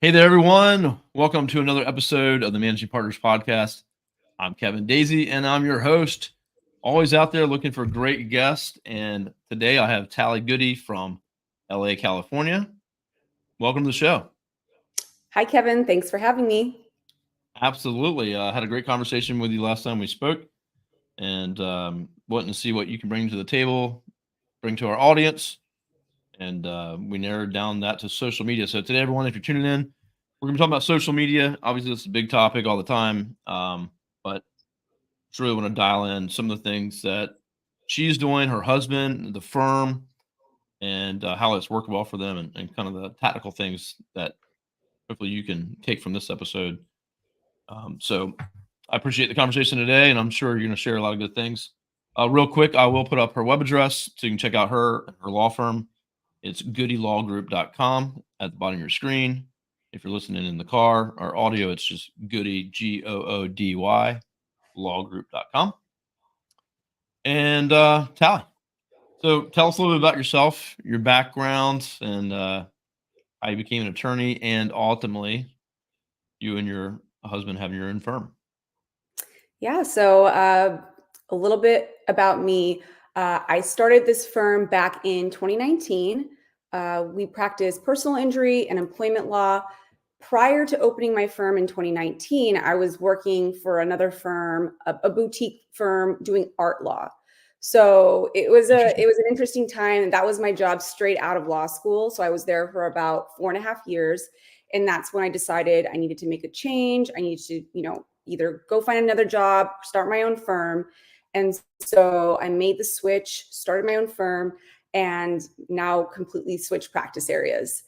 Hey there, everyone. Welcome to another episode of the Managing Partners Podcast. I'm Kevin Daisey, and I'm your host. Always out there looking for great guests. And today I have Taly Goody from LA, California. Welcome to the show. Hi, Kevin. Thanks for having me. Absolutely. I had a great conversation with you last time we spoke and wanting to see what you can bring to the table, bring to our audience. And we narrowed down that to social media. So today, everyone, if you're tuning in, we're going to be talking about social media. Obviously, it's a big topic all the time, but just really want to dial in some of the things that she's doing, her husband, the firm, and how it's worked well for them, and kind of the tactical things that hopefully you can take from this episode. So I appreciate the conversation today, and I'm sure you're going to share a lot of good things. Real quick, I will put up her web address so you can check out her law firm. It's goodylawgroup.com at the bottom of your screen. If you're listening in the car or audio, it's just Goody, Goody, lawgroup.com. And Taly, so tell us a little bit about yourself, your background, and how you became an attorney, and ultimately you and your husband having your own firm. Yeah, so a little bit about me. I started this firm back in 2019. We practice personal injury and employment law. Prior to opening my firm in 2019, I was working for another firm, a boutique firm doing art law. So it was an interesting time, and that was my job straight out of law school. So I was there for about 4.5 years, and that's when I decided I needed to make a change. I needed to, either go find another job, start my own firm. And so I made the switch, started my own firm, and now completely switched practice areas.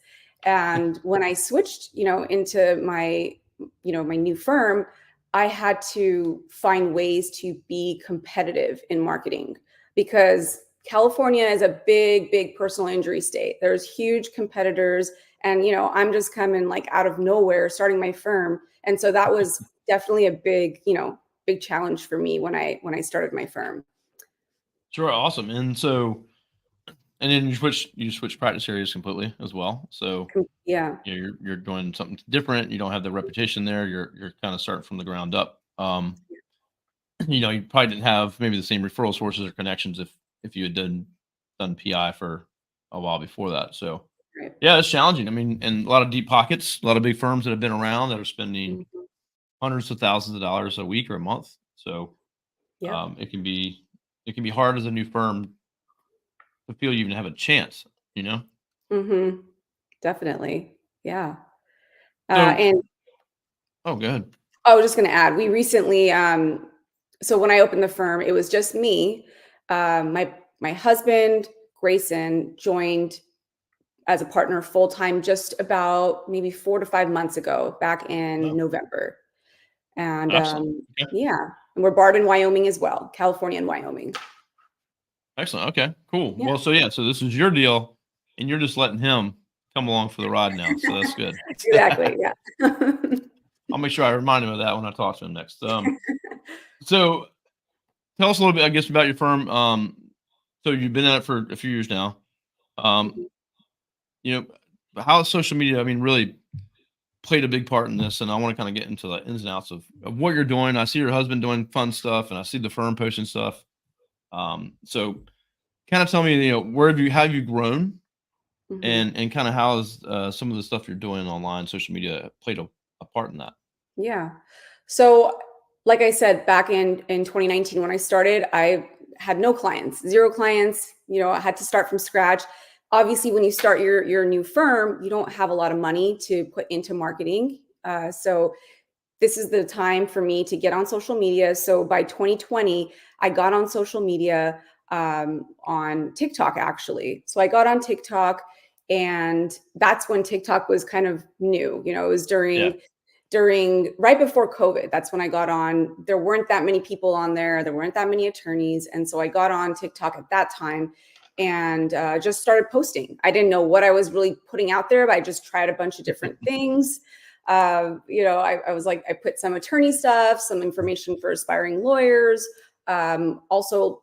And when I switched, into my new firm, I had to find ways to be competitive in marketing because California is a big, big personal injury state. There's huge competitors, and I'm just coming like out of nowhere, starting my firm, and so that was definitely a big challenge for me when I started my firm. Sure, awesome. And so, and then you switch practice areas completely as well. So Yeah. you're doing something different. You don't have the reputation there. You're kind of starting from the ground up. You probably didn't have maybe the same referral sources or connections if you had done PI for a while before that. So Right. yeah, it's challenging. I mean, and a lot of deep pockets, a lot of big firms that have been around that are spending Mhm. hundreds of thousands of dollars a week or a month. So Yep. it can be hard as a new firm to feel you even have a chance. You know. Mm-hmm. Definitely. Yeah. So And oh, good. I was just going to add, we recently, so when I opened the firm, it was just me. My husband, Grayson, joined as a partner full time just about maybe 4 to 5 months ago, back in Oh, November. And excellent. Okay. yeah, and we're barred in Wyoming as well, California and Wyoming. Excellent. Okay. Cool. Yeah, Well, so yeah, so this is your deal, and you're just letting him come along for the ride now. So that's good. exactly. Yeah. I'll make sure I remind him of that when I talk to him next. So tell us a little bit, I guess, about your firm. So you've been at it for a few years now. Um, you know, how has social media, I mean, really played a big part in this? And I want to kind of get into the ins and outs of what you're doing. I see your husband doing fun stuff, and I see the firm posting stuff. So kind of tell me, where have you grown, Mhm. and kind of how has some of the stuff you're doing online, social media, played a part in that? Yeah. So, like I said, back in 2019 when I started, I had no clients, zero clients. I had to start from scratch. Obviously, when you start your new firm, you don't have a lot of money to put into marketing. So this is the time for me to get on social media. So by 2020, I got on social media, on TikTok actually. So I got on TikTok, and that's when TikTok was kind of new. It was Yeah. during right before COVID. That's when I got on. There weren't that many people on there. There weren't that many attorneys. And so I got on TikTok at that time, and just started posting. I didn't know what I was really putting out there, but I just tried a bunch of different things. I was like, I put some attorney stuff, some information for aspiring lawyers, also,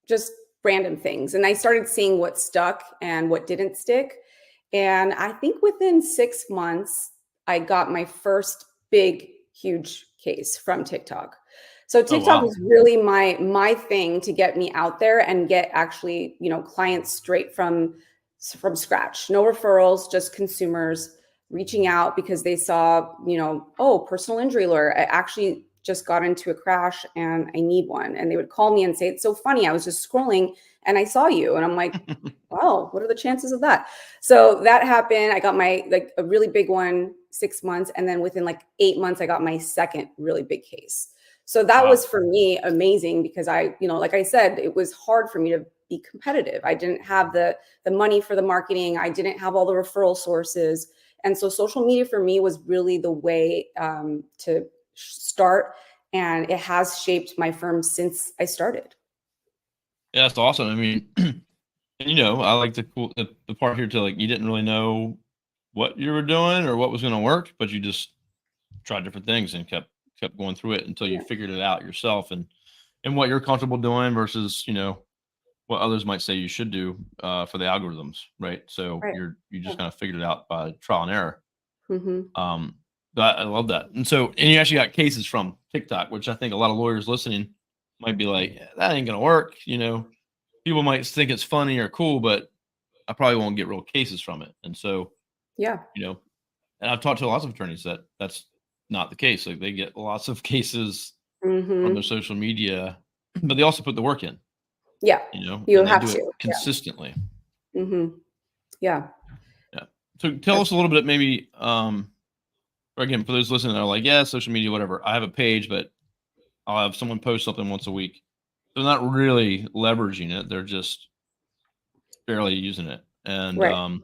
just random things. And I started seeing what stuck and what didn't stick. And I think within 6 months, I got my first big, huge case from TikTok. So Oh, TikTok wow. was really my thing to get me out there and get actually, clients straight from scratch. No referrals, just consumers reaching out because they saw, oh, personal injury lawyer. I actually just got into a crash and I need one. And they would call me and say, it's so funny. I was just scrolling and I saw you. And I'm like, wow, what are the chances of that? So that happened. I got my a really big one, 6 months. And then within like 8 months, I got my second really big case. So that Wow. was for me amazing because like I said, it was hard for me to be competitive. I didn't have the money for the marketing. I didn't have all the referral sources. And so social media for me was really the way to start. And it has shaped my firm since I started. Yeah, that's awesome. I mean, I like the part here to like you didn't really know what you were doing or what was going to work, but you just tried different things and kept going through it until you Yeah. figured it out yourself and what you're comfortable doing versus what others might say you should do for the algorithms, right? So Right. you Yeah. just kind of figured it out by trial and error. Hmm. Um, but I love that. And you actually got cases from TikTok, which I think a lot of lawyers listening might be like, "Yeah, that ain't gonna work." People might think it's funny or cool, but I probably won't get real cases from it. And so, Yeah. you know, and I've talked to lots of attorneys that that's not the case. Like they get lots of cases from their Hmm. social media, but they also put the work in, Yeah. You and they have do it to. Yeah. consistently. Yeah. Yeah. So tell us That's a little bit, maybe, or again, for those listening that are like, yeah, social media, whatever. I have a page, but I'll have someone post something once a week. They're not really leveraging it. They're just barely using it. And, right.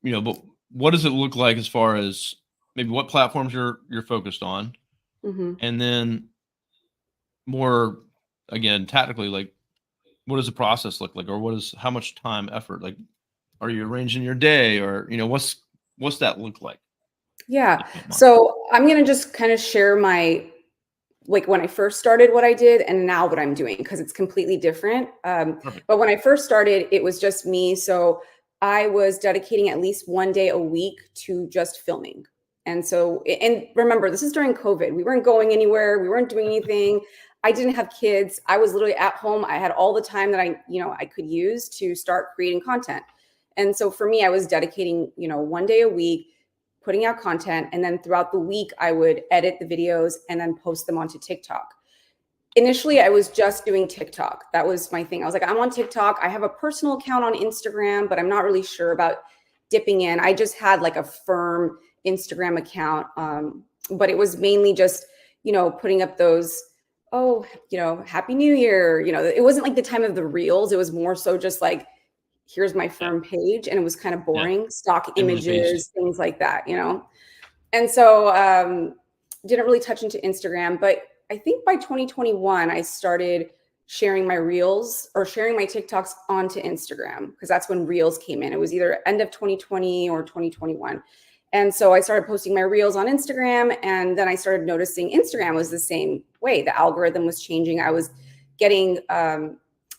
but what does it look like as far as maybe what platforms you're focused on? Hmm. And then more, again, tactically, like what does the process look like? Or how much time, effort, like, are you arranging your day or, what's that look like? Yeah. If you don't mind. So I'm going to just kind of share my, like when I first started what I did and now what I'm doing, because it's completely different. Perfect. But when I first started, it was just me. So I was dedicating at least one day a week to just filming. And so, and remember, this is during COVID. We weren't going anywhere. We weren't doing anything. I didn't have kids. I was literally at home. I had all the time that I could use to start creating content. And so for me, I was dedicating, one day a week, putting out content. And then throughout the week, I would edit the videos and then post them onto TikTok. Initially, I was just doing TikTok. That was my thing. I was like, I'm on TikTok. I have a personal account on Instagram, but I'm not really sure about dipping in. I just had like a firm Instagram account. But it was mainly just, putting up those, oh, Happy New Year. It wasn't like the time of the reels. It was more so just like, here's my Yeah. firm page. And it was kind of Yeah. boring, stock Image based. images, things like that. And so didn't really touch into Instagram, but I think by 2021, I started sharing my reels or sharing my TikToks onto Instagram because that's when reels came in. It was either end of 2020 or 2021. And so I started posting my reels on Instagram. And then I started noticing Instagram was the same way. The algorithm was changing. I was getting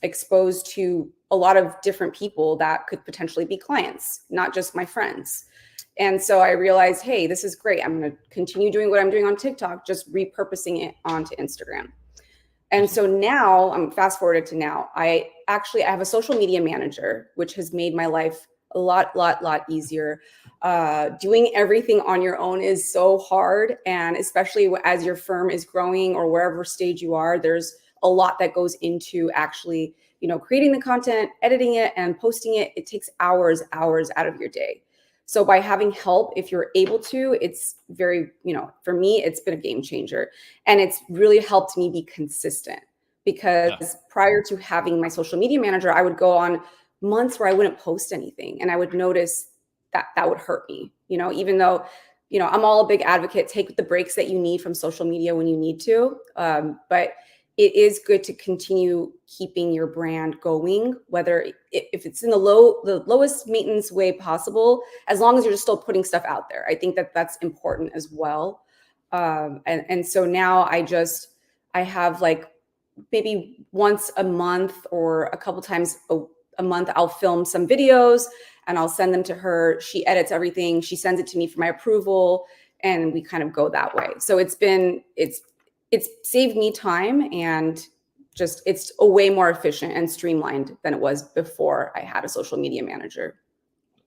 exposed to a lot of different people that could potentially be clients, not just my friends. And so I realized, hey, this is great. I'm going to continue doing what I'm doing on TikTok, just repurposing it onto Instagram. And Excellent. so now I'm fast forwarded to now. I have a social media manager, which has made my life a lot easier. Doing everything on your own is so hard. And especially as your firm is growing or wherever stage you are, there's a lot that goes into actually, creating the content, editing it and posting it. It takes hours out of your day. So by having help, if you're able to, it's very, for me, it's been a game changer. And it's really helped me be consistent Yeah. because prior to having my social media manager, I would go on months where I wouldn't post anything. And I would notice that would hurt me, even though, I'm all a big advocate, take the breaks that you need from social media when you need to. But it is good to continue keeping your brand going, whether if it's in the lowest maintenance way possible, as long as you're just still putting stuff out there. I think that's important as well. And so now I have like maybe once a month or a couple times a month, I'll film some videos and I'll send them to her. She edits everything. She sends it to me for my approval, and we kind of go that way. So it's saved me time, and just it's a way more efficient and streamlined than it was before I had a social media manager.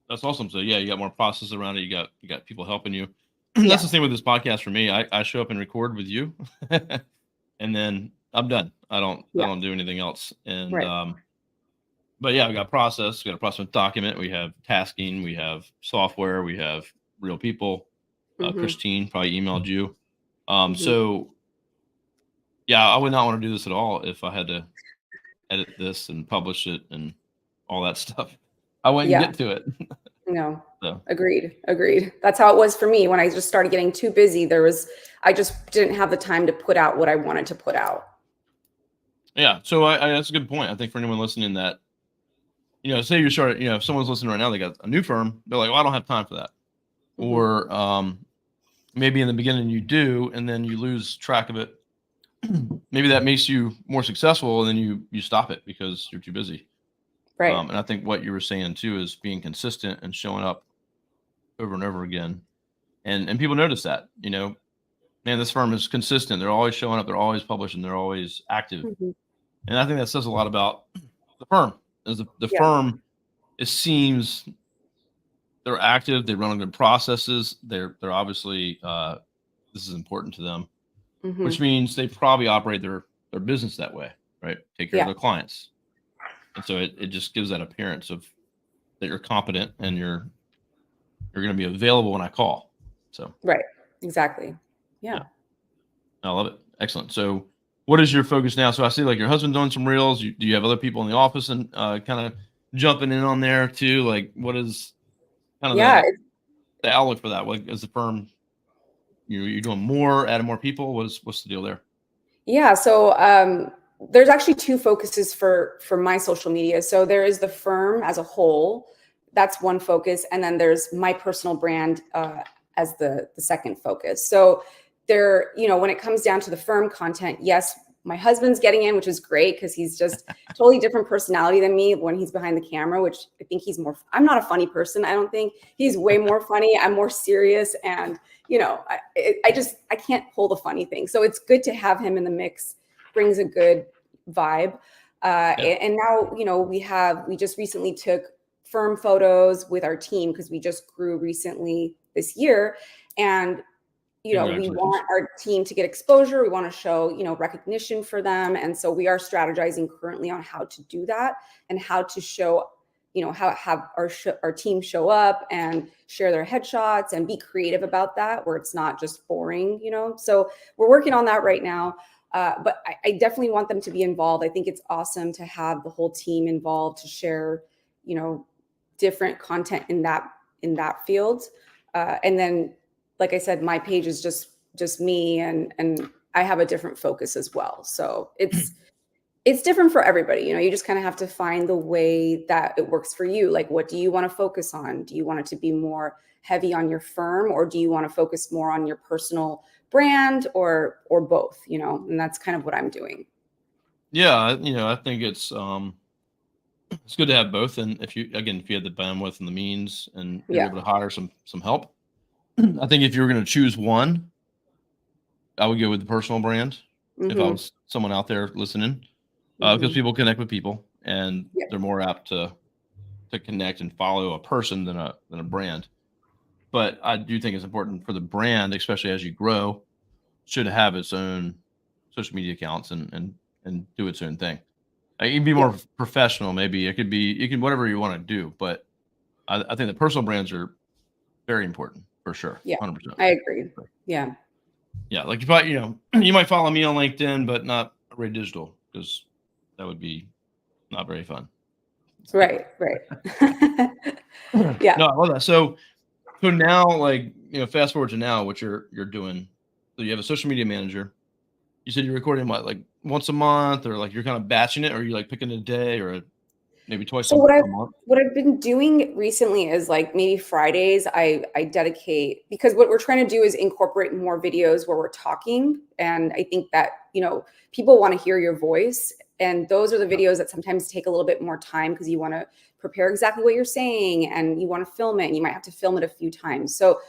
That's awesome. So yeah, you got more process around it. You got people helping you. Yeah. That's the same with this podcast for me. I show up and record with you, and then I'm done. I don't do anything else. And Right. but yeah, we got process. We got a process document. We have tasking. We have software. We have real people. Christine probably emailed you. So yeah, I would not want to do this at all if I had to edit this and publish it and all that stuff. I wouldn't get to it. No. So. Agreed. That's how it was for me when I just started getting too busy. I just didn't have the time to put out what I wanted to put out. Yeah. So that's a good point. I think for anyone listening that, say you start, if someone's listening right now, they got a new firm, they're like, well, I don't have time for that. Or maybe in the beginning you do, and then you lose track of it. Maybe that makes you more successful, and then you stop it because you're too busy. Right. And I think what you were saying too is being consistent and showing up over and over again. And people notice that, man, this firm is consistent. They're always showing up. They're always publishing. They're always active. And I think that says a lot about the firm. As the firm, it seems they're active. They run good processes. They're obviously, this is important to them, which means they probably operate their business that way, right? Take care of their clients. And so it just gives that appearance of that you're competent and you're going to be available when I call. So right, exactly. Yeah. I love it. Excellent. So what is your focus now? So I see like your husband doing some reels. Do you have other people in the office and kind of jumping in on there too? Like what is kind of the outlook for that? What is the firm? You're doing more, adding more people. What's the deal there? Yeah. So there's actually two focuses for my social media. So there is the firm as a whole. That's one focus. And then there's my personal brand as the second focus. So there, when it comes down to the firm content, yes, my husband's getting in, which is great because he's just totally different personality than me when he's behind the camera, which I think I'm not a funny person. I don't think he's way more funny. I'm more serious. And, I can't pull the funny thing. So it's good to have him in the mix, brings a good vibe. And now, we just recently took firm photos with our team because we just grew recently this year. And we want our team to get exposure. We want to show, recognition for them. And so we are strategizing currently on how to do that and how to show, how have our team show up and share their headshots and be creative about that, where it's not just boring, So we're working on that right now. But I definitely want them to be involved. I think it's awesome to have the whole team involved to share, different content in that field. And then, like I said, my page is just me and I have a different focus as well. So it's different for everybody. You just kind of have to find the way that it works for you. Like, what do you want to focus on? Do you want it to be more heavy on your firm, or do you want to focus more on your personal brand, or both, and that's kind of what I'm doing. Yeah. I think it's good to have both. And if you had the bandwidth and the means and you're able to hire some help, I think if you were going to choose one, I would go with the personal brand. If I was someone out there listening, because people connect with people and they're more apt to connect and follow a person than a brand. But I do think it's important for the brand, especially as you grow, should have its own social media accounts and do its own thing. It can be more professional. Maybe you can whatever you want to do. But I think the personal brands are very important for sure. Yeah, 100%. I agree. Yeah. Yeah. Like you probably, you might follow me on LinkedIn, but not Ray Digital, because that would be not very fun. Right. Yeah. No, I love that. So now, like, fast forward to now, what you're doing. So you have a social media manager. You said you're recording what, like once a month, or like you're kind of batching it, or you like picking a day, or maybe twice a month? What I've been doing recently is like maybe Fridays I dedicate, because what we're trying to do is incorporate more videos where we're talking. And I think that, people want to hear your voice. And those are the videos that sometimes take a little bit more time because you want to prepare exactly what you're saying and you want to film it and you might have to film it a few times. So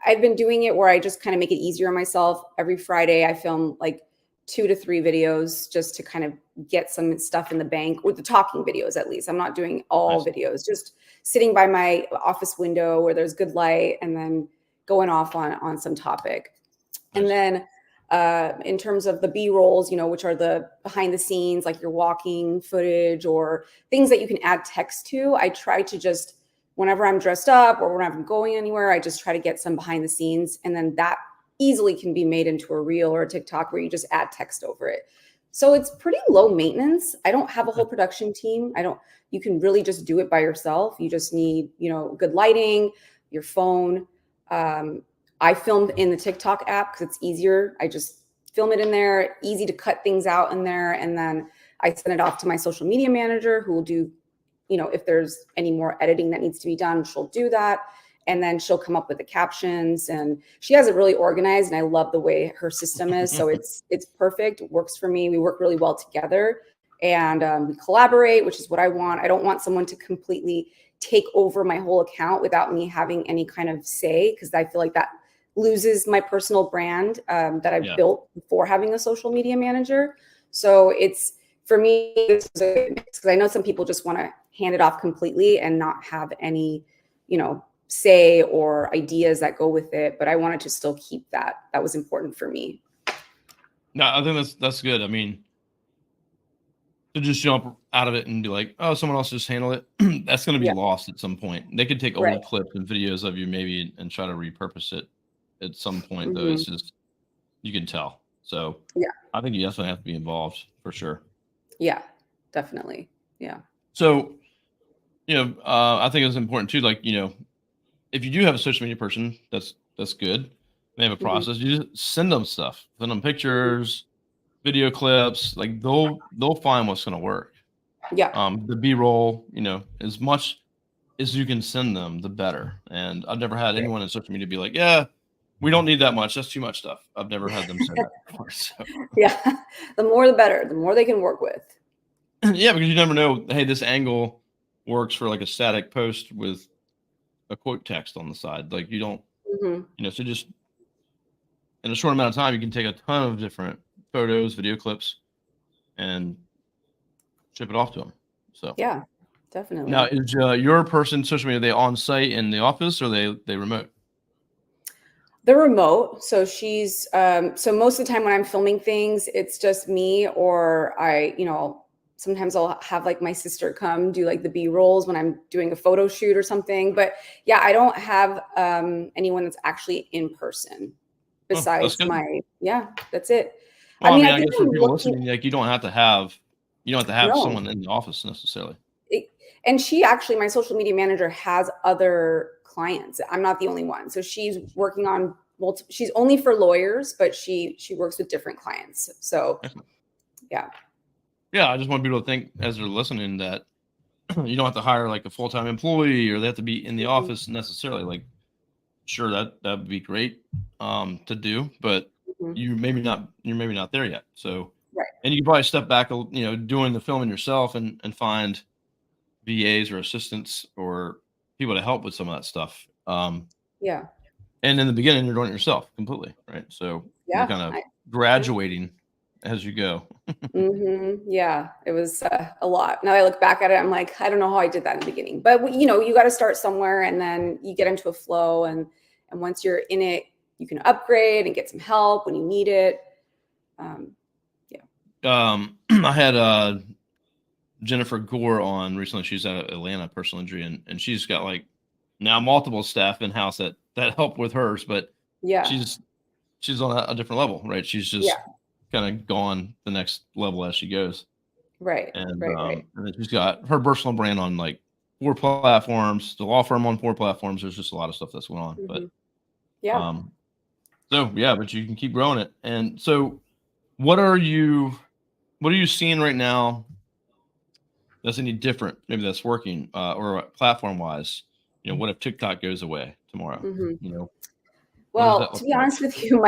I've been doing it where I just kind of make it easier on myself. Every Friday I film like 2 to 3 videos just to kind of get some stuff in the bank, with the talking videos at least. I'm not doing all videos, just sitting by my office window where there's good light and then going off on some topic. And then in terms of the B-rolls, which are the behind the scenes, like your walking footage or things that you can add text to, I try to just, whenever I'm dressed up or whenever I'm going anywhere, I just try to get some behind the scenes. And then that easily can be made into a reel or a TikTok where you just add text over it. So it's pretty low maintenance. I don't have a whole production team. You can really just do it by yourself. You just need, good lighting, your phone. I filmed in the TikTok app because it's easier. I just film it in there, easy to cut things out in there. And then I send it off to my social media manager who will do, if there's any more editing that needs to be done, she'll do that. And then she'll come up with the captions, and she has it really organized. And I love the way her system is. So it's perfect. It works for me. We work really well together, and we collaborate, which is what I want. I don't want someone to completely take over my whole account without me having any kind of say, because I feel like that loses my personal brand that I've built before having a social media manager. So it's, for me, this is a mix, because I know some people just want to hand it off completely and not have any, say or ideas that go with it. But I wanted to still keep that. That was important for me. No, I think that's good. I mean, to just jump out of it and be like, oh, someone else just handle it, that's going to be lost at some point. They could take old clips and videos of you maybe and try to repurpose it at some point, though. It's just, you can tell. So I think you definitely have to be involved for sure. Yeah, definitely. Yeah. So, I think it's important too, like, if you do have a social media person, that's good. They have a process. You just send them stuff, send them pictures, video clips. Like they'll find what's going to work. Yeah. The B-roll, as much as you can send them, the better. And I've never had anyone in social media be like, yeah, we don't need that much. That's too much stuff. I've never had them say that before. So. Yeah. The more, the better. The more they can work with. Yeah, because you never know. Hey, this angle works for like a static post with a quote text on the side. Like you don't, so just in a short amount of time, you can take a ton of different photos, video clips, and ship it off to them. So yeah, definitely. Now, is your person social media, are they on site in the office, or they remote? They're remote. So she's so most of the time when I'm filming things, it's just me, or sometimes I'll have like my sister come do like the B-rolls when I'm doing a photo shoot or something. But yeah, I don't have anyone that's actually in person besides that's it. Well, I mean, I guess for people listening, like you don't have to have someone in the office necessarily. And she actually, my social media manager, has other clients. I'm not the only one. So she's working on she's only for lawyers, but she works with different clients. So yeah. Yeah, I just want people to think as they're listening that you don't have to hire like a full-time employee, or they have to be in the office necessarily. Like, sure, that would be great to do, but you're maybe not there yet. So, and you can probably step back, doing the filming yourself and find VAs or assistants or people to help with some of that stuff. Yeah. And in the beginning, you're doing it yourself completely, right? So you're kind of graduating as you go. Yeah, it was a lot. Now I look back at it, I'm like, I don't know how I did that in the beginning. But you got to start somewhere, and then you get into a flow, and once you're in it, you can upgrade and get some help when you need it. I had Jennifer Gore on recently. She's at Atlanta personal injury, and she's got like now multiple staff in house that help with hers, but she's on a different level, right? She's just kind of gone the next level as she goes. Right. And and then she's got her personal brand on like 4 platforms, the law firm on 4 platforms. There's just a lot of stuff that's going on. But but you can keep growing it. And so what are you seeing right now that's any different, maybe that's working, or platform wise? What if TikTok goes away tomorrow? What does Well, that to look be like? honest with you,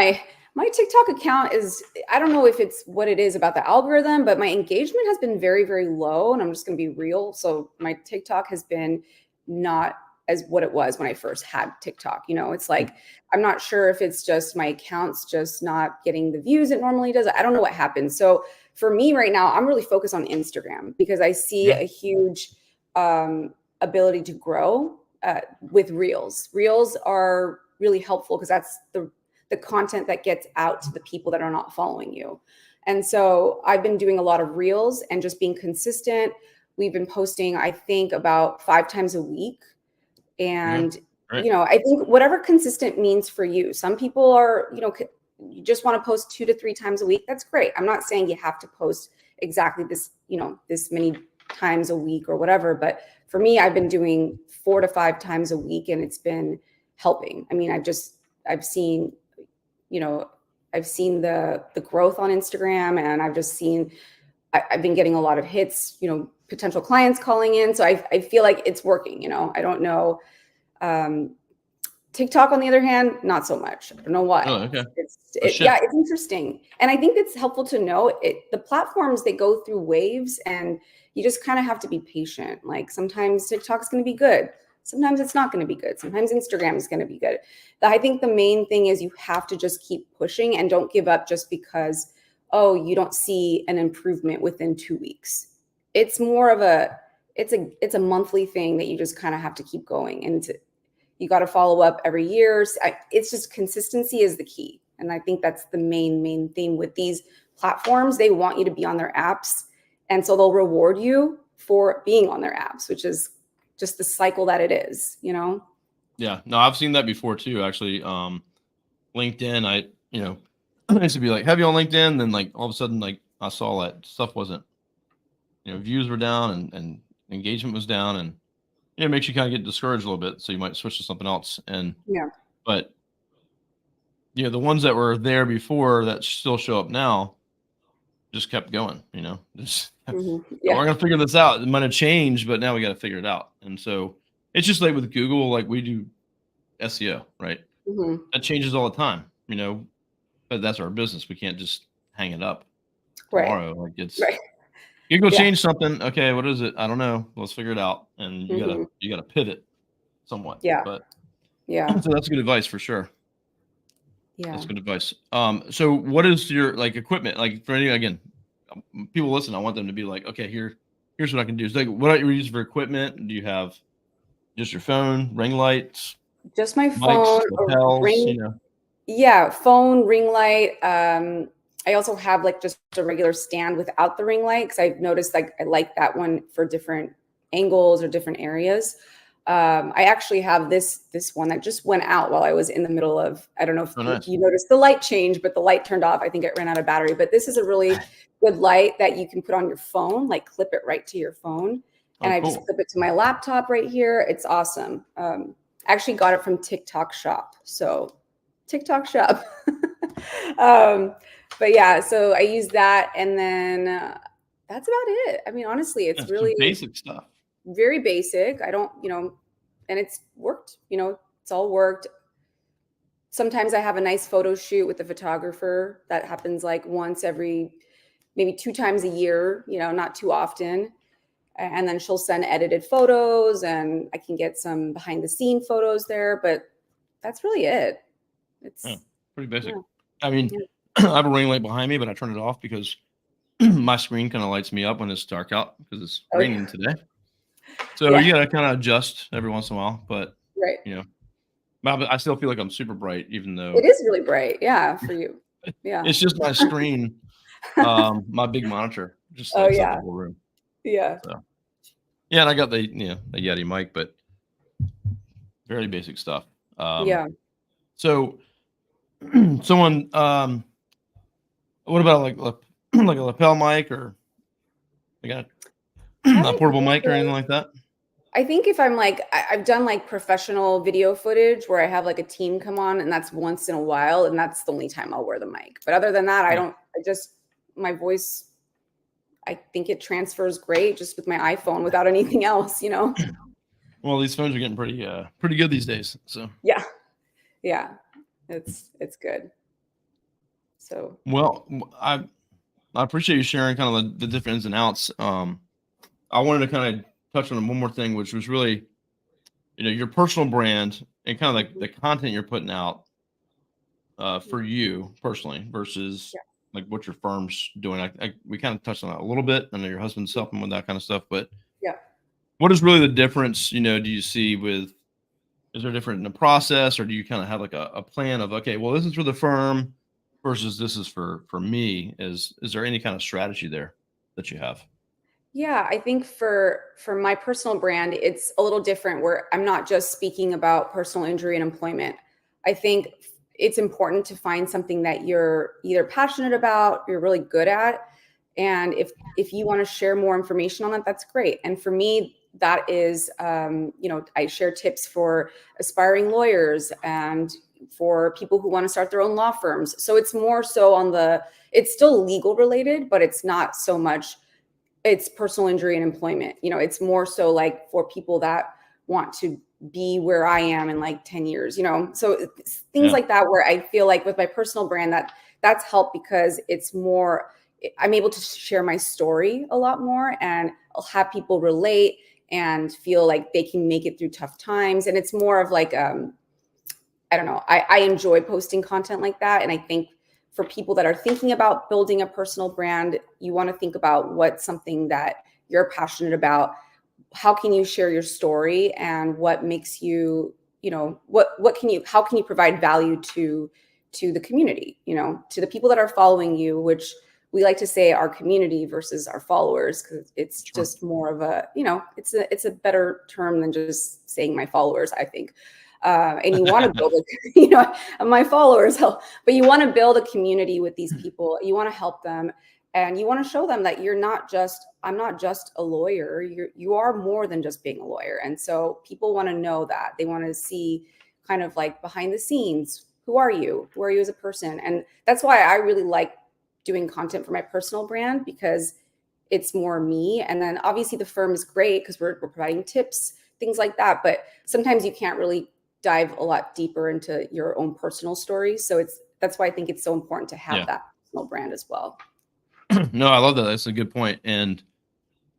my TikTok account is, I don't know if it's what it is about the algorithm, but my engagement has been very, very low. And I'm just going to be real. So my TikTok has been not as what it was when I first had TikTok. It's like, I'm not sure if it's just my account's just not getting the views it normally does. I don't know what happened. So for me right now, I'm really focused on Instagram because I see Yeah. a huge ability to grow with reels. Reels are really helpful because that's the content that gets out to the people that are not following you. And so I've been doing a lot of reels and just being consistent. We've been posting, I think, about 5 times a week. Yeah. And, Right. I think whatever consistent means for you, some people are, you just want to post 2 to 3 times a week. That's great. I'm not saying you have to post exactly this, this many times a week or whatever. But for me, I've been doing 4 to 5 times a week and it's been helping. I mean, I've seen, I've seen the growth on Instagram and I've just seen, I've been getting a lot of hits, potential clients calling in. So I feel like it's working, I don't know. TikTok, on the other hand, not so much. I don't know why. Oh, okay. Yeah, it's interesting. And I think it's helpful to know the platforms, they go through waves and you just kind of have to be patient. Like sometimes TikTok's going to be good. Sometimes it's not going to be good. Sometimes Instagram is going to be good. I think the main thing is you have to just keep pushing and don't give up just because, oh, you don't see an improvement within 2 weeks. It's more of it's a monthly thing that you just kind of have to keep going. And you got to follow up every year. It's just consistency is the key. And I think that's the main thing with these platforms. They want you to be on their apps. And so they'll reward you for being on their apps, which is just the cycle that it is, Yeah. No, I've seen that before too, actually. LinkedIn, I used to be like heavy on LinkedIn. Then like all of a sudden, like I saw that stuff wasn't, views were down and engagement was down and it makes you kind of get discouraged a little bit. So you might switch to something else. Yeah. But the ones that were there before that still show up now just kept going, just Hmm. we're Yeah. going to figure this out. It might have changed, but now we got to figure it out. And so it's just like with Google, like we do SEO, right? Hmm. That changes all the time, but that's our business. We can't just hang it up Right. tomorrow. Like Right. you go Yeah. change something. Okay. What is it? I don't know. Let's figure it out. And Hmm. you gotta pivot somewhat, Yeah. but Yeah. so that's good advice for sure. Yeah. That's good advice. So what is your like equipment? Like for any, again, people listen, I want them to be like, okay, here's what I can do. It's like, what are you using for equipment? Do you have just your phone, ring lights, Just my mics, phone, a lapels, ring. Yeah, phone, ring light. I also have like just a regular stand without the ring light because I've noticed like I like that one for different angles or different areas. I actually have this one that just went out while I was in the middle of, I don't know if Oh, nice. you noticed the light change, but the light turned off. I think it ran out of battery. But this is a really good light that you can put on your phone, like clip it right to your phone. Oh, And I just cool. clip it to my laptop right here. It's awesome. I actually got it from TikTok Shop. So TikTok Shop. um, but yeah, so I use that, and then that's about it. I mean, honestly, it's That's some really basic stuff. very basic. I don't, and it's worked. It's all worked. Sometimes I have a nice photo shoot with the photographer that happens like once every maybe 2 times a year. Not too often. And then she'll send edited photos, and I can get some behind the scene photos there. But that's really it. Yeah, It's pretty basic. yeah. I mean, Yeah. I have a ring light behind me, but I turn it off because my screen kind of lights me up when it's dark out because it's Oh, yeah. raining today. So Yeah. you gotta kind of adjust every once in a while, but Right. you know, I still feel like I'm super bright, even though It is really bright. Yeah, for you. Yeah. it's just my screen, my big monitor just Oh, lights up the yeah. whole room. Yeah. So yeah, and I got the Yeti mic, but very basic stuff. Um, Yeah. so someone, what about like like a lapel mic or like a, a Haven't portable used mic or anything those. like that? I think if I'm like, I've done like professional video footage where I have like a team come on, and that's once in a while, and that's the only time I'll wear the mic. But other than that, Yeah. my voice, I think it transfers great just with my iPhone without anything else. Well, these phones are getting pretty good these days. So Yeah. Yeah. It's good. So Well, I appreciate you sharing kind of the different ins and outs. I wanted to kind of touch on one more thing, which was really, your personal brand and kind of like the content you're putting out for you personally versus yeah. like what your firm's doing. We kind of touched on that a little bit. I know your husband's helping with that kind of stuff, but Yeah. what is really the difference? Do you see is there different in the process, or do you kind of have like a plan of, okay, well, this is for the firm versus this is for me? Is there any kind of strategy there that you have? Yeah, I think for my personal brand, it's a little different where I'm not just speaking about personal injury and employment. I think it's important to find something that you're either passionate about, you're really good at, and if you want to share more information on that, that's great. And for me, that is, I share tips for aspiring lawyers and for people who want to start their own law firms. So it's more so it's still legal related, but it's not so much it's personal injury and employment. It's more so like for people that want to be where I am in like 10 years, so things Yeah. like that, where I feel like with my personal brand that's helped because I'm able to share my story a lot more, and I'll have people relate and feel like they can make it through tough times. And it's more of like, I don't know, I enjoy posting content like that. And I think for people that are thinking about building a personal brand, you want to think about what's something that you're passionate about. How can you share your story, and what makes you, how can you provide value to the community, to the people that are following you, which we like to say our community versus our followers, because it's Sure. just more of a, it's a better term than just saying my followers, I think. And you want to build my followers help, but you want to build a community with these people. You want to help them, and you want to show them that I'm not just a lawyer. You are more than just being a lawyer. And so people want to know that. They want to see kind of like behind the scenes. Who are you? Who are you as a person? And that's why I really like doing content for my personal brand, because it's more me. And then obviously the firm is great because we're providing tips, things like that. But sometimes you can't really dive a lot deeper into your own personal stories. So that's why I think it's so important to have Yeah. that personal brand as well. No, I love that. That's a good point. And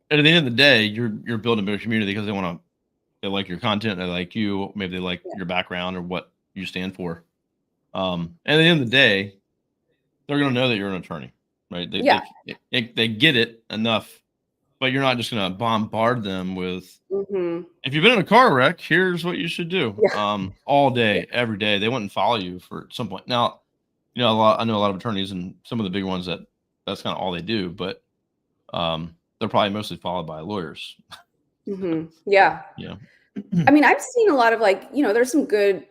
at the end of the day, you're building a bigger community because they like your content, they like you, maybe they like Yeah. your background or what you stand for. And at the end of the day, they're gonna know that you're an attorney, right? Yeah. They get it enough, but you're not just gonna bombard them with, Hmm. if you've been in a car wreck, here's what you should do. Yeah. All Yeah. day, every day. They wouldn't follow you for some point. Now, I know a lot of attorneys and some of the big ones that's kind of all they do, but they're probably mostly followed by lawyers. Hmm. Yeah. Yeah. I mean, I've seen a lot of there's some good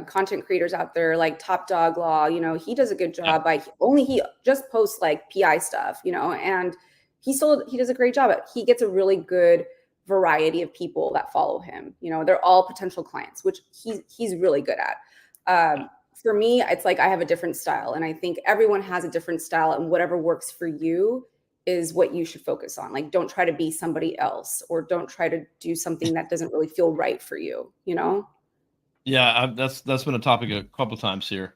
content creators out there, like Top Dog Law. He does a good Yeah. job he just posts like PI stuff, and he does a great job. He gets a really good variety of people that follow him. They're all potential clients, which he's really good at. For me, it's like I have a different style, and I think everyone has a different style, and whatever works for you is what you should focus on. Like, don't try to be somebody else, or don't try to do something that doesn't really feel right for you, Yeah, that's been a topic a couple times here.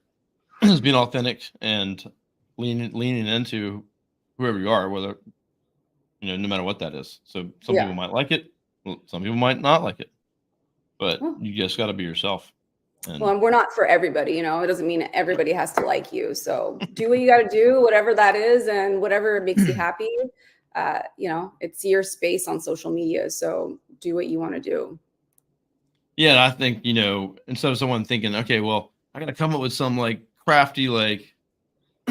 Is being authentic and leaning into whoever you are, whether no matter what that is. So some people Yeah. might like it, some people might not like it, but Well, you just got to be yourself. And and we're not for everybody, it doesn't mean everybody has to like you. So do what you got to do, whatever that is, and whatever makes you happy. It's your space on social media. So do what you want to do. yeah, and I think instead of someone thinking, okay, well, I got to come up with some like crafty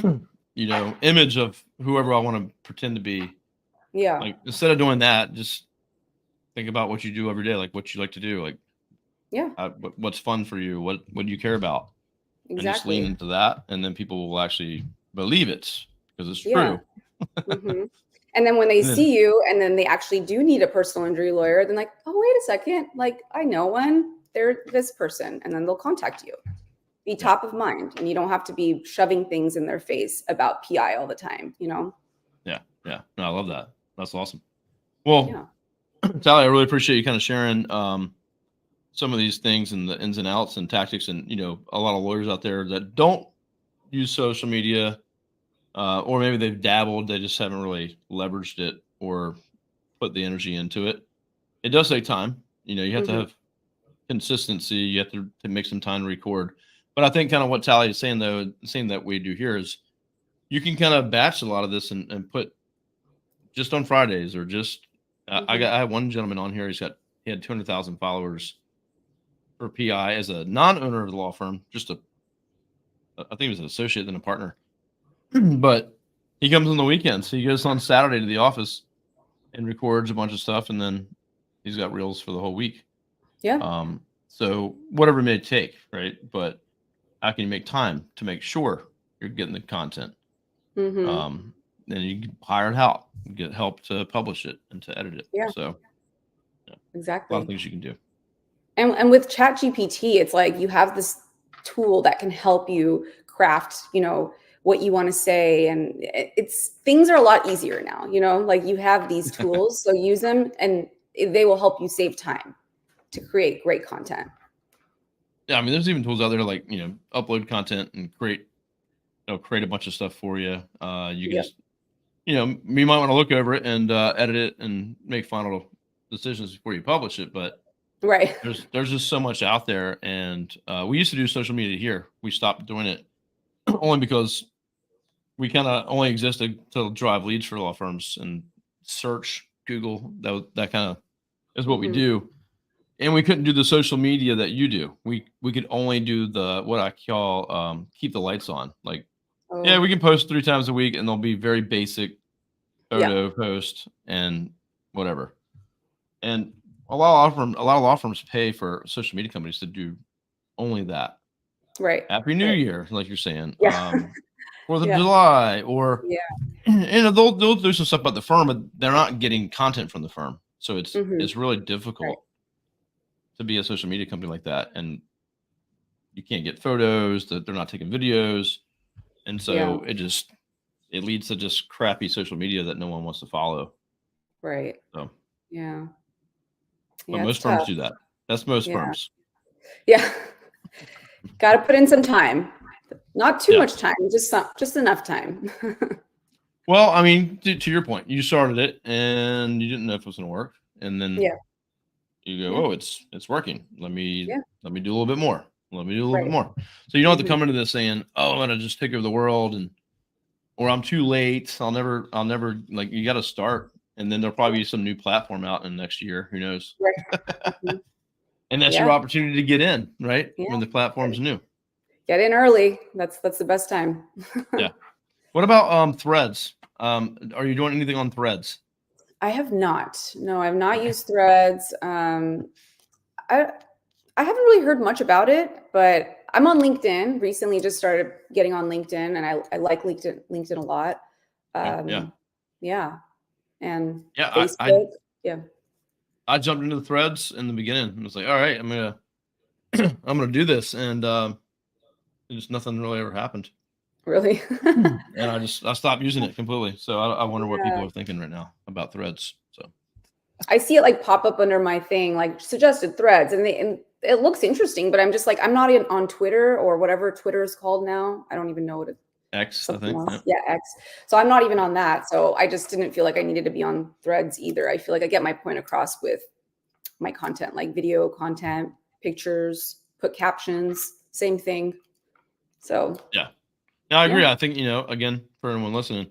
image of whoever I want to pretend to be. Yeah. Like instead of doing that, just think about what you do every day, like what you like to do, like Yeah, what's fun for you, what do you care about, and just lean exactly. into that, and then people will actually believe it because it's Yeah. true. Hmm. And then when they And then, see you and then they actually do need a personal injury lawyer, then like, oh, wait a second, like I know one, they're this person, and then they'll contact you. Be yeah, top of mind, and you don't have to be shoving things in their face about PI all the time, yeah. No, I love that. That's awesome. Well, Yeah. Taly, I really appreciate you kind of sharing. some of these things and the ins and outs and tactics, and a lot of lawyers out there that don't use social media, or maybe they've dabbled, they just haven't really leveraged it or put the energy into it. It does take time. You have to Hmm. have consistency. You have to make some time to record. But I think kind of what Taly is saying, though, the same that we do here, is you can kind of batch a lot of this and put just on Fridays, or just Hmm. I have one gentleman on here. He had 200,000 followers for PI as a non-owner of the law firm. I think he was an associate and a partner, but he comes on the weekends. He goes on Saturday to the office and records a bunch of stuff, and then he's got reels for the whole week. Yeah. So whatever it may take, right? But how can you make time to make sure you're getting the content? Hmm. Then you can hire help, get help to publish it and to edit it. Yeah, So yeah, a lot of exactly. things you can do. And with ChatGPT, it's like you have this tool that can help you craft, what you want to say, and it's things are a lot easier now. Like you have these tools, so use them, and they will help you save time to create great content. Yeah, I mean, there's even tools out there like upload content and create a bunch of stuff for you. You can Yep. just you might want to look over it and edit it and make final decisions before you publish it. But Right. there's just so much out there, and we used to do social media here. We stopped doing it only because we kind of only existed to drive leads for law firms and search Google. That kind of is what we Hmm. do, and we couldn't do the social media that you do. We could only do the what I call keep the lights on. Like, yeah, Oh, we can post 3 times a week, and they'll be very basic yeah. photo post and whatever. And a lot of law firms pay for social media companies to do only that. Right. Happy New Right. Year, like you're saying, Yeah. 4th of Yeah. July, or Yeah. they'll do some stuff about the firm, but they're not getting content from the firm, so it's Hmm. it's really Right. difficult to be a social media company like that, and you can't get photos. That they're not taking videos, and Yeah. so it leads to just crappy social media that no one wants to follow. Right. So, Yeah. but Yeah. It's most firms tough. do that. That's most Yeah. firms. Yeah. Got to put in some time. Not too Yeah. much time, just enough time. Well, I mean, to your point, you started it and you didn't know if it was going to work, and then Yeah. you go, Yeah. "Oh, it's working. Yeah. Let me do a little bit more. Let me do a little bit Right. more." So you don't have to Hmm. come into this saying, "Oh, I'm going to just take over the world," or "I'm too late. I'll never." Like, you got to start, and then there'll Yeah. probably be some new platform out in the next year. Who knows? Right. Hmm. And that's your Yeah. opportunity to get in, right? Yeah. When the platform's new. Get in early. That's the best time. Yeah. What about Threads? Are you doing anything on Threads? I have not. No, I've not Okay. used Threads. I I haven't really heard much about it, but I'm on LinkedIn. Recently, just started getting on LinkedIn, and I like LinkedIn a lot. Okay. Yeah. Um, yeah, and Yeah. Facebook. Yeah, I jumped into the Threads in the beginning and was like, all right, I'm gonna do this, and just nothing really ever happened. really. And I stopped using it completely. So I wonder what Yeah. people are thinking right now about Threads. So I see it like pop up under my thing, like suggested threads, and it looks interesting, but I'm just like I'm not even on Twitter or whatever Twitter is called now. I don't even know what it X, I something think. else. Yeah. Yeah, X. So I'm not even on that. So I just didn't feel like I needed to be on threads either. I feel like I get my point across with my content, like video content, pictures, put captions, same thing. So Yeah. Yeah, I yeah. agree. I think, again, for anyone listening,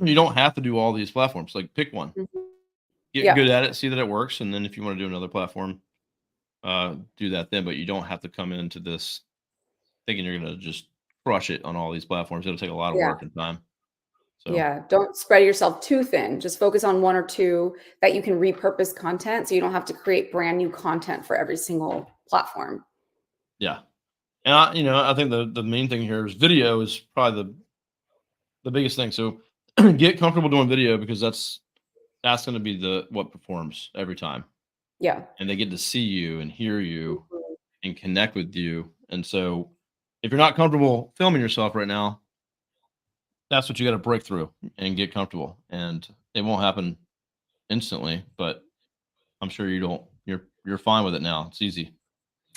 you don't have to do all these platforms. Like, pick one, Mhm. get Yeah. good at it, see that it works, and then if you want to do another platform, do that then. But you don't have to come into this thinking you're gonna just crush it on all these platforms. It'll take a lot of Yeah. work and time. So Yeah, don't spread yourself too thin. Just focus on one or two that you can repurpose content so you don't have to create brand new content for every single platform. yeah. And I think the main thing here is video is probably the biggest thing. So get comfortable doing video, because that's going to be the what performs every time, Yeah. and they get to see you and hear you Mhm. and connect with you. And so if you're not comfortable filming yourself right now, that's what you got to break through and get comfortable. And it won't happen instantly, but I'm sure you're fine with it now. It's easy.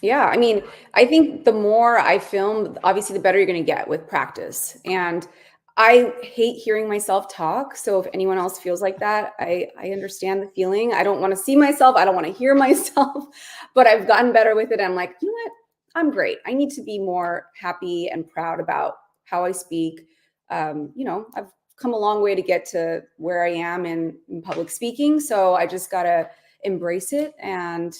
Yeah, I mean, I think the more I film, obviously the better you're going to get with practice. And I hate hearing myself talk. So if anyone else feels like that, I understand the feeling. I don't want to see myself. I don't want to hear myself, but I've gotten better with it. I'm like, you know what? I'm great. I need to be more happy and proud about how I speak. I've come a long way to get to where I am in public speaking. So I just got to embrace it, and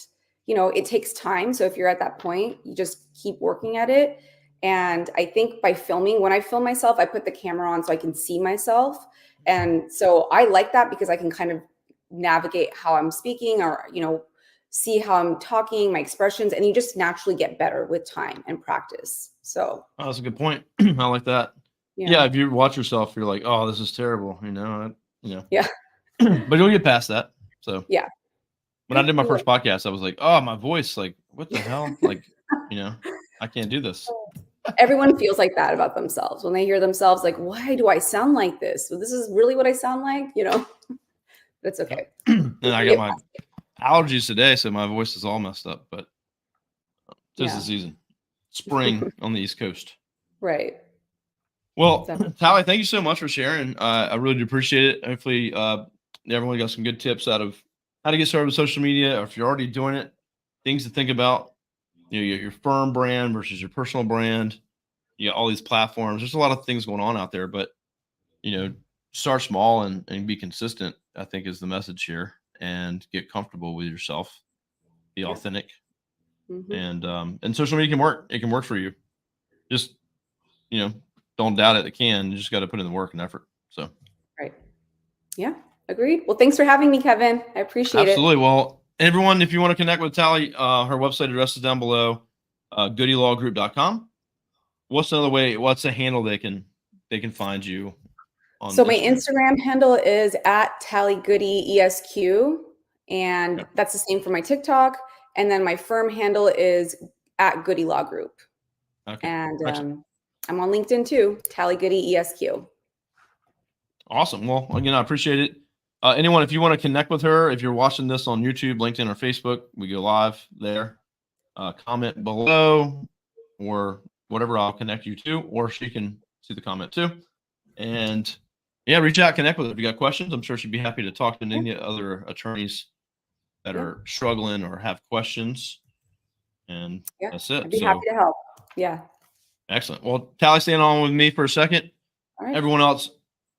it takes time. So if you're at that point, you just keep working at it. And I think by filming, when I film myself, I put the camera on so I can see myself. And so I like that because I can kind of navigate how I'm speaking, or, see how I'm talking, my expressions, and you just naturally get better with time and practice. So, Oh, that's a good point. I like that. yeah. Yeah, if you watch yourself, you're like, oh, this is terrible. Yeah. But you'll get past that. So Yeah. when I did my You first podcast, I was like, oh, my voice, like, what the hell? Like, you know, I can't do this. will. Everyone feels like that about themselves when they hear themselves like, why do I sound like this? Well, this is really what I sound like. But it's Yep. okay. And We I can got get my past it. allergies today, so my voice is all messed up. But tis the Yeah. season, spring on the East Coast. Right. Well, Definitely. Taly, thank you so much for sharing. I really do appreciate it. Hopefully, everyone got some good tips out of how to get started with social media, or if you're already doing it, things to think about. Your firm brand versus your personal brand. You got all these platforms. There's a lot of things going on out there, but you know, start small and be consistent, I think is the message here, and get comfortable with yourself, be Yeah. authentic, Hmm. and social media can work. It can work for you. Just, you know, don't doubt it. It can. You just got to put in the work and effort. So Right. Yeah. Agreed. Well, thanks for having me, Kevin. I appreciate it. absolutely. Well, everyone, if you want to connect with Taly, her website address is down below, goodylawgroup.com. What's a handle they can find you on So my Instagram? Instagram handle is at Taly Goody ESQ, and Okay. that's the same for my TikTok. And then my firm handle is at Goody Law Group. Okay. And Excellent. I'm on LinkedIn too, Taly Goody ESQ. Awesome. Well, again, I appreciate it. Anyone, if you want to connect with her, if you're watching this on YouTube, LinkedIn, or Facebook, we go live there. Comment below or whatever, I'll connect you to, or she can see the comment too. And yeah, reach out, connect with her. If you got questions, I'm sure she'd be happy to talk to Yeah. any other attorneys that Yeah. are struggling or have questions. And Yeah. that's I'd it. be happy So to help. Yeah. excellent. Well, Taly, staying on with me for a second. All right. Everyone else,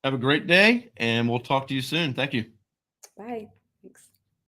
have a great day, and we'll talk to you soon. Thank you. Bye.